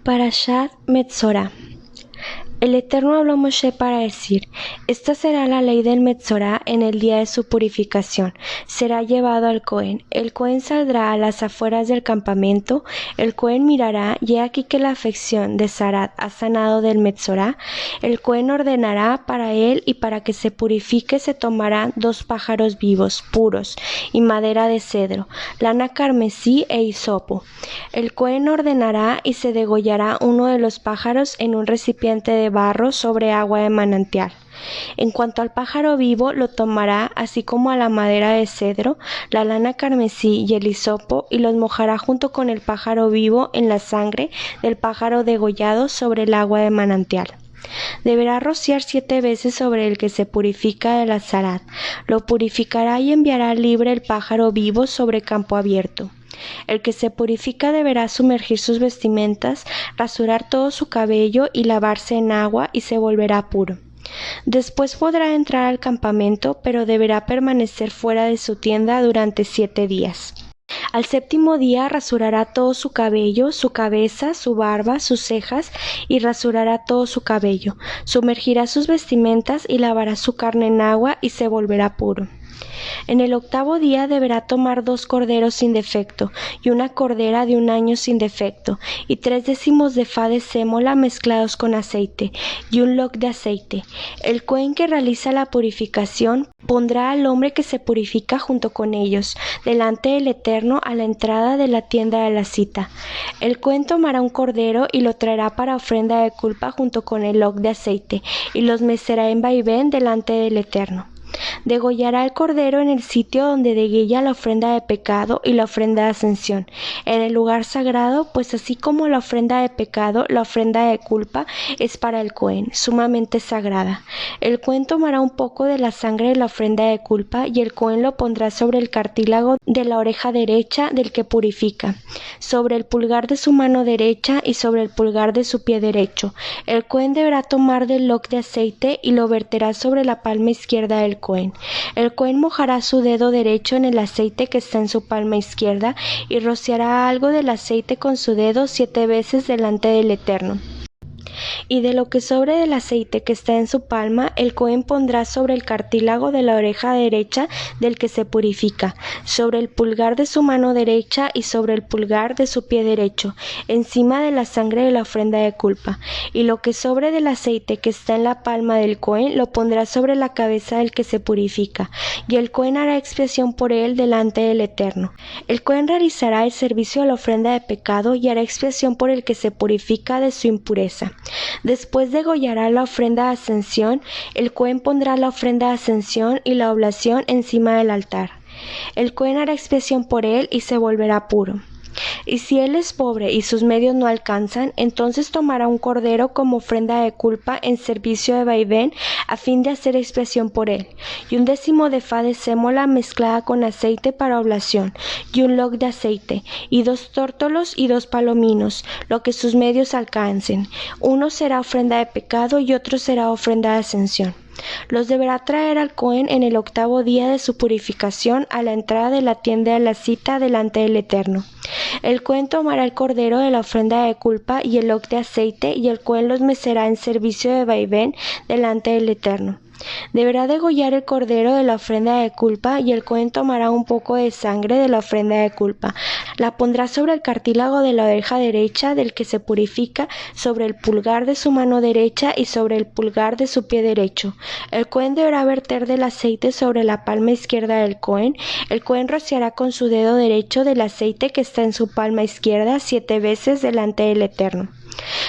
Parashat Metzorá. El Eterno habló a Moshe para decir: esta será la ley del Metzorá en el día de su purificación. Será llevado al Cohen. El Cohen saldrá a las afueras del campamento. El Cohen mirará, y he aquí que la afección de Sarat ha sanado del Metzorá. El Cohen ordenará para él, y para que se purifique se tomarán 2 pájaros vivos, puros, y madera de cedro, lana carmesí e hisopo. El Cohen ordenará y se degollará uno de los pájaros en un recipiente de barro sobre agua de manantial. En cuanto al pájaro vivo, lo tomará, así como a la madera de cedro, la lana carmesí y el hisopo, y los mojará junto con el pájaro vivo en la sangre del pájaro degollado sobre el agua de manantial. Deberá rociar 7 veces sobre el que se purifica de la zarat. Lo purificará y enviará libre el pájaro vivo sobre campo abierto. El que se purifica deberá sumergir sus vestimentas, rasurar todo su cabello y lavarse en agua, y se volverá puro. Después podrá entrar al campamento, pero deberá permanecer fuera de su tienda durante 7 días. Al 7º día rasurará todo su cabello, su cabeza, su barba, sus cejas, y rasurará todo su cabello. Sumergirá sus vestimentas y lavará su carne en agua, y se volverá puro. En el 8º día deberá tomar 2 corderos sin defecto, y una cordera de 1 año sin defecto, y 3 décimos de efá de sémola mezclados con aceite, y un loc de aceite. El Cohen que realiza la purificación pondrá al hombre que se purifica junto con ellos, delante del Eterno a la entrada de la tienda de la cita. El Cohen tomará un cordero y lo traerá para ofrenda de culpa junto con el loc de aceite, y los mecerá en vaivén delante del Eterno. Degollará el cordero en el sitio donde degüella la ofrenda de pecado y la ofrenda de ascensión, en el lugar sagrado, pues así como la ofrenda de pecado, la ofrenda de culpa es para el Cohen, sumamente sagrada. El Cohen tomará un poco de la sangre de la ofrenda de culpa, y el Cohen lo pondrá sobre el cartílago de la oreja derecha del que purifica, sobre el pulgar de su mano derecha y sobre el pulgar de su pie derecho. El Cohen deberá tomar del loc de aceite y lo verterá sobre la palma izquierda del Cohen. El Cohen mojará su dedo derecho en el aceite que está en su palma izquierda, y rociará algo del aceite con su dedo 7 veces delante del Eterno. Y de lo que sobre del aceite que está en su palma, el Cohen pondrá sobre el cartílago de la oreja derecha del que se purifica, sobre el pulgar de su mano derecha y sobre el pulgar de su pie derecho, encima de la sangre de la ofrenda de culpa. Y lo que sobre del aceite que está en la palma del Cohen lo pondrá sobre la cabeza del que se purifica, y el Cohen hará expiación por él delante del Eterno. El Cohen realizará el servicio de la ofrenda de pecado y hará expiación por el que se purifica de su impureza. Después degollará la ofrenda de ascensión. El Cohen pondrá la ofrenda de ascensión y la oblación encima del altar. El Cohen hará expiación por él y se volverá puro. Y si él es pobre y sus medios no alcanzan, entonces tomará un cordero como ofrenda de culpa en servicio de vaivén, a fin de hacer expiación por él, y 1 décimo de efá de sémola mezclada con aceite para oblación, y un loc de aceite, y 2 tórtolos y 2 palominos, lo que sus medios alcancen. Uno será ofrenda de pecado y otro será ofrenda de ascensión. Los deberá traer al Cohen en el 8º día de su purificación a la entrada de la tienda de la cita delante del Eterno. El Cohen tomará el cordero de la ofrenda de culpa y el loc de aceite, y el Cohen los mecerá en servicio de vaivén delante del Eterno. Deberá degollar el cordero de la ofrenda de culpa, y el Cohen tomará un poco de sangre de la ofrenda de culpa. La pondrá sobre el cartílago de la oreja derecha del que se purifica, sobre el pulgar de su mano derecha y sobre el pulgar de su pie derecho. El Cohen deberá verter del aceite sobre la palma izquierda del Cohen. El Cohen rociará con su dedo derecho del aceite que está en su palma izquierda 7 veces delante del Eterno.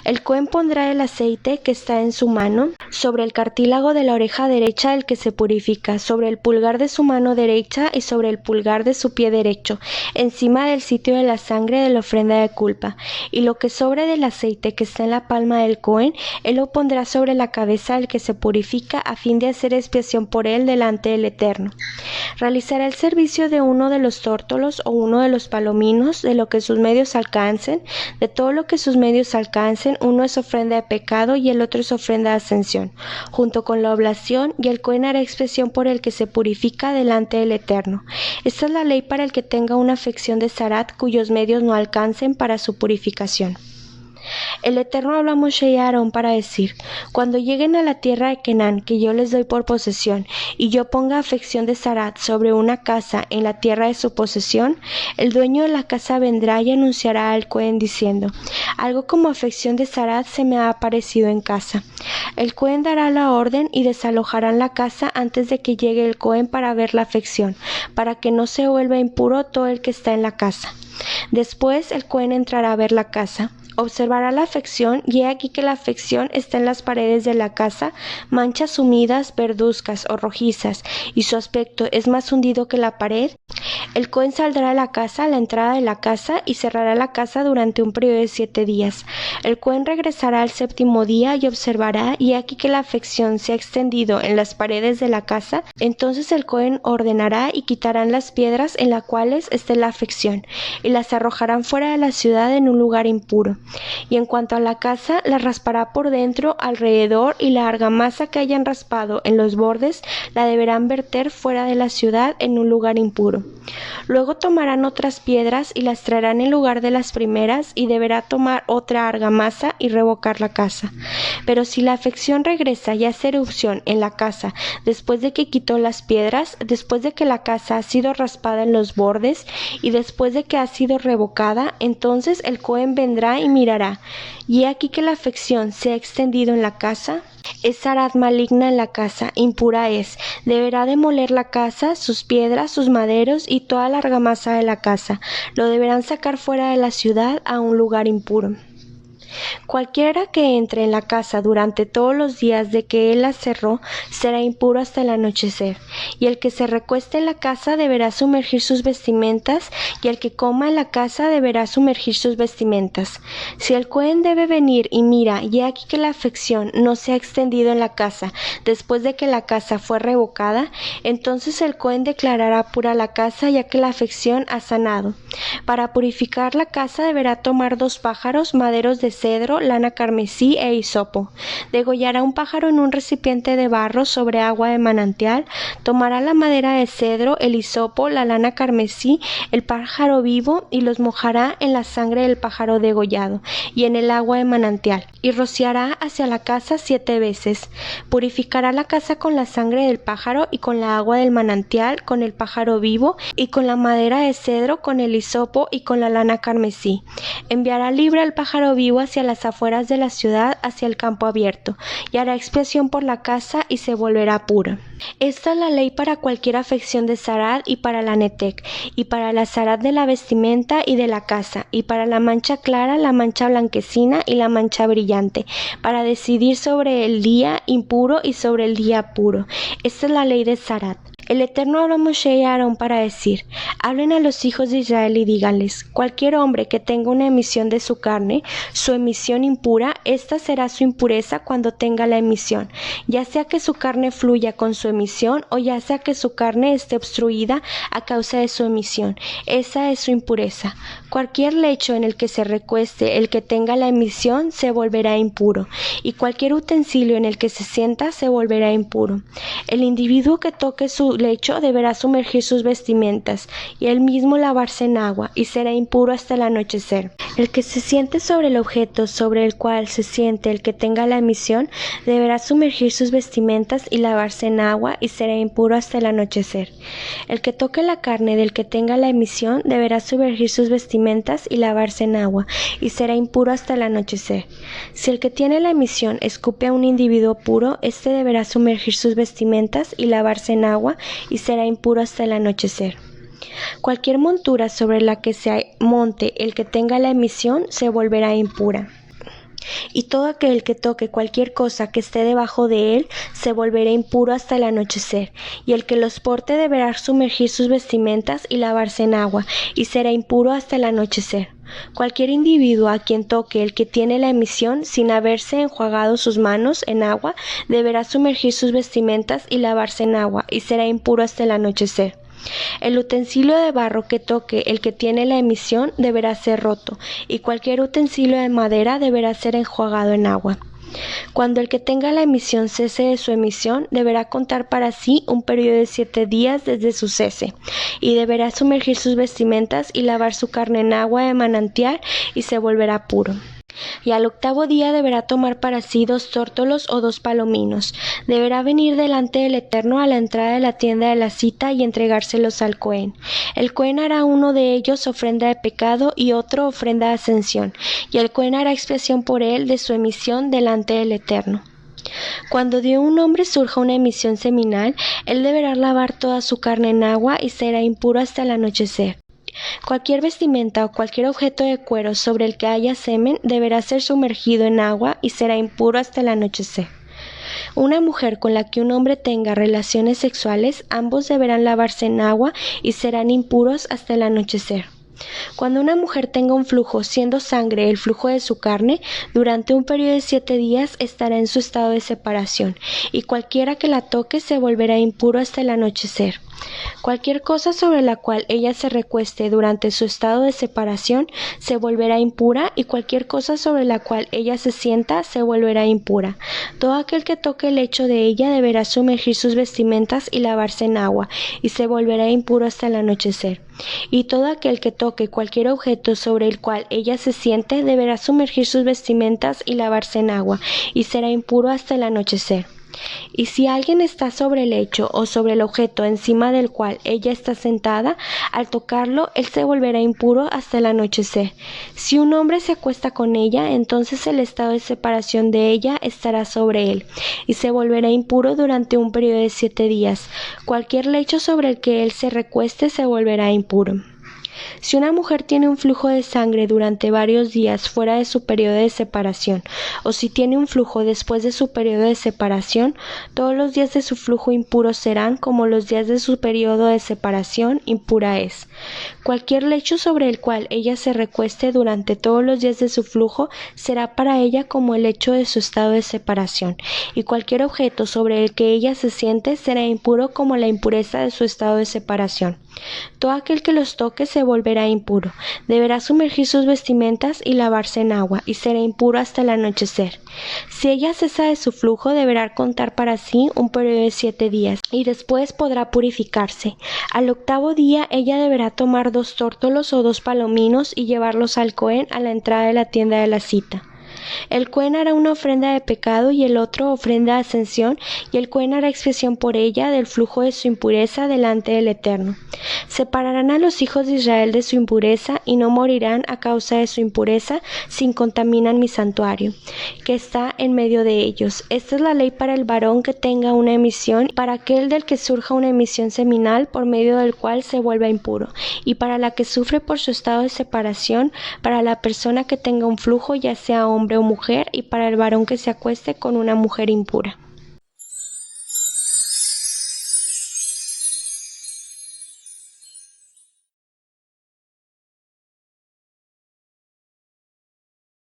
El Cohen pondrá el aceite que está en su mano sobre el cartílago de la oreja derecha del que se purifica, sobre el pulgar de su mano derecha y sobre el pulgar de su pie derecho, encima del sitio de la sangre de la ofrenda de culpa. Y lo que sobre del aceite que está en la palma del Cohen, él lo pondrá sobre la cabeza del que se purifica, a fin de hacer expiación por él delante del Eterno. Realizará el servicio de uno de los tórtolos o uno de los palominos, de lo que sus medios alcancen. De todo lo que sus medios alcancen, uno es ofrenda de pecado y el otro es ofrenda de ascensión, junto con la oblación, y el Cohen hará expiación por el que se purifica delante del Eterno. Esta es la ley para el que tenga una afección de zarat cuyos medios no alcancen para su purificación. El Eterno habló a Moshe y a Aarón para decir: Cuando lleguen a la tierra de Canaán, que yo les doy por posesión, y yo ponga afección de Sarat sobre una casa en la tierra de su posesión, el dueño de la casa vendrá y anunciará al Cohen diciendo: Algo como afección de Sarat se me ha aparecido en casa. El Cohen dará la orden y desalojarán la casa antes de que llegue el Cohen para ver la afección, para que no se vuelva impuro todo el que está en la casa. Después el Cohen entrará a ver la casa, observará la afección, y he aquí que la afección está en las paredes de la casa, manchas sumidas, verduzcas o rojizas, y su aspecto es más hundido que la pared. El Cohen saldrá de la casa a la entrada de la casa y cerrará la casa durante un periodo de 7 días. El Cohen regresará al 7º día y observará, y aquí que la afección se ha extendido en las paredes de la casa. Entonces el Cohen ordenará y quitarán las piedras en las cuales esté la afección, y las arrojarán fuera de la ciudad en un lugar impuro. Y en cuanto a la casa, la raspará por dentro, alrededor, y la argamasa que hayan raspado en los bordes la deberán verter fuera de la ciudad en un lugar impuro. Luego tomarán otras piedras y las traerán en lugar de las primeras, y deberá tomar otra argamasa y revocar la casa. Pero si la afección regresa y hace erupción en la casa después de que quitó las piedras, después de que la casa ha sido raspada en los bordes y después de que ha sido revocada, entonces el Cohen vendrá y mirará, y he aquí que la afección se ha extendido en la casa. Es Sarat maligna en la casa, impura es. Deberá demoler la casa, sus piedras, sus maderos y toda la argamasa de la casa. Lo deberán sacar fuera de la ciudad a un lugar impuro. Cualquiera que entre en la casa durante todos los días de que él la cerró será impuro hasta el anochecer, y el que se recueste en la casa deberá sumergir sus vestimentas, y el que coma en la casa deberá sumergir sus vestimentas. Si el Cohen debe venir y mira, y aquí que la afección no se ha extendido en la casa después de que la casa fue revocada, entonces el Cohen declarará pura la casa, ya que la afección ha sanado. Para purificar la casa deberá tomar 2 pájaros, maderos de cedro, lana carmesí e hisopo. Degollará un pájaro en un recipiente de barro sobre agua de manantial. Tomará la madera de cedro, el hisopo, la lana carmesí, el pájaro vivo, y los mojará en la sangre del pájaro degollado y en el agua de manantial, y rociará hacia la casa 7 veces. Purificará la casa con la sangre del pájaro y con la agua del manantial, con el pájaro vivo y con la madera de cedro, con el hisopo y con la lana carmesí. Enviará libre al pájaro vivo hacia las afueras de la ciudad, hacia el campo abierto, y hará expiación por la casa y se volverá pura. Esta es la ley para cualquier afección de Sarat y para la netec, y para la Sarat de la vestimenta y de la casa, y para la mancha clara, la mancha blanquecina y la mancha brillante, para decidir sobre el día impuro y sobre el día puro. Esta es la ley de Sarat. El Eterno habló a Moshe y a Aarón para decir: Hablen a los hijos de Israel y díganles: cualquier hombre que tenga una emisión de su carne, su emisión impura, esta será su impureza cuando tenga la emisión, ya sea que su carne fluya con su emisión o ya sea que su carne esté obstruida a causa de su emisión. Esa es su impureza. Cualquier lecho en el que se recueste el que tenga la emisión se volverá impuro, y cualquier utensilio en el que se sienta se volverá impuro. El individuo que toque su lecho deberá sumergir sus vestimentas y él mismo lavarse en agua, y será impuro hasta el anochecer. El que se siente sobre el objeto sobre el cual se siente el que tenga la emisión deberá sumergir sus vestimentas y lavarse en agua, y será impuro hasta el anochecer. El que toque la carne del que tenga la emisión deberá sumergir sus vestimentas y lavarse en agua, y será impuro hasta el anochecer. Si el que tiene la emisión escupe a un individuo puro, éste deberá sumergir sus vestimentas y lavarse en agua, y será impuro hasta el anochecer. Cualquier montura sobre la que se monte el que tenga la emisión se volverá impura. Y todo aquel que toque cualquier cosa que esté debajo de él se volverá impuro hasta el anochecer, y el que los porte deberá sumergir sus vestimentas y lavarse en agua, y será impuro hasta el anochecer. Cualquier individuo a quien toque el que tiene la emisión sin haberse enjuagado sus manos en agua deberá sumergir sus vestimentas y lavarse en agua, y será impuro hasta el anochecer. El utensilio de barro que toque el que tiene la emisión deberá ser roto, y cualquier utensilio de madera deberá ser enjuagado en agua. Cuando el que tenga la emisión cese de su emisión, deberá contar para sí un periodo de 7 días desde su cese, y deberá sumergir sus vestimentas y lavar su carne en agua de manantial, y se volverá puro. Y al octavo día deberá tomar para sí 2 tórtolos o 2 palominos. Deberá venir delante del Eterno a la entrada de la tienda de la cita y entregárselos al Cohen. El Cohen hará uno de ellos ofrenda de pecado y otro ofrenda de ascensión, y el Cohen hará expiación por él de su emisión delante del Eterno. Cuando de un hombre surja una emisión seminal, él deberá lavar toda su carne en agua y será impuro hasta el anochecer. Cualquier vestimenta o cualquier objeto de cuero sobre el que haya semen deberá ser sumergido en agua y será impuro hasta el anochecer. Una mujer con la que un hombre tenga relaciones sexuales, ambos deberán lavarse en agua y serán impuros hasta el anochecer. Cuando una mujer tenga un flujo, siendo sangre el flujo de su carne, durante un periodo de 7 días estará en su estado de separación, y cualquiera que la toque se volverá impuro hasta el anochecer. Cualquier cosa sobre la cual ella se recueste durante su estado de separación se volverá impura, y cualquier cosa sobre la cual ella se sienta se volverá impura. Todo aquel que toque el lecho de ella deberá sumergir sus vestimentas y lavarse en agua, y se volverá impuro hasta el anochecer. Y todo aquel que toque cualquier objeto sobre el cual ella se siente deberá sumergir sus vestimentas y lavarse en agua, y será impuro hasta el anochecer. Y si alguien está sobre el lecho o sobre el objeto encima del cual ella está sentada, al tocarlo, él se volverá impuro hasta el anochecer. Si un hombre se acuesta con ella, entonces el estado de separación de ella estará sobre él, y se volverá impuro durante un periodo de 7 días. Cualquier lecho sobre el que él se recueste se volverá impuro. Si una mujer tiene un flujo de sangre durante varios días fuera de su periodo de separación, o si tiene un flujo después de su periodo de separación, todos los días de su flujo impuros serán como los días de su periodo de separación impura es. Cualquier lecho sobre el cual ella se recueste durante todos los días de su flujo será para ella como el lecho de su estado de separación, y cualquier objeto sobre el que ella se siente será impuro como la impureza de su estado de separación. Todo aquel que los toque se volverá impuro. Deberá sumergir sus vestimentas y lavarse en agua, y será impuro hasta el anochecer. Si ella cesa de su flujo, deberá contar para sí un periodo de 7 días, y después podrá purificarse. Al octavo día ella deberá tomar 2 tórtolos o 2 palominos y llevarlos al Cohen a la entrada de la tienda de la cita. El Cohen hará una ofrenda de pecado y el otro ofrenda de ascensión, y el Cohen hará expiación por ella del flujo de su impureza delante del Eterno. Separarán a los hijos de Israel de su impureza y no morirán a causa de su impureza si contaminan mi santuario, que está en medio de ellos. Esta es la ley para el varón que tenga una emisión, para aquel del que surja una emisión seminal por medio del cual se vuelva impuro, y para la que sufre por su estado de separación, para la persona que tenga un flujo, ya sea hombre o mujer, y para el varón que se acueste con una mujer impura.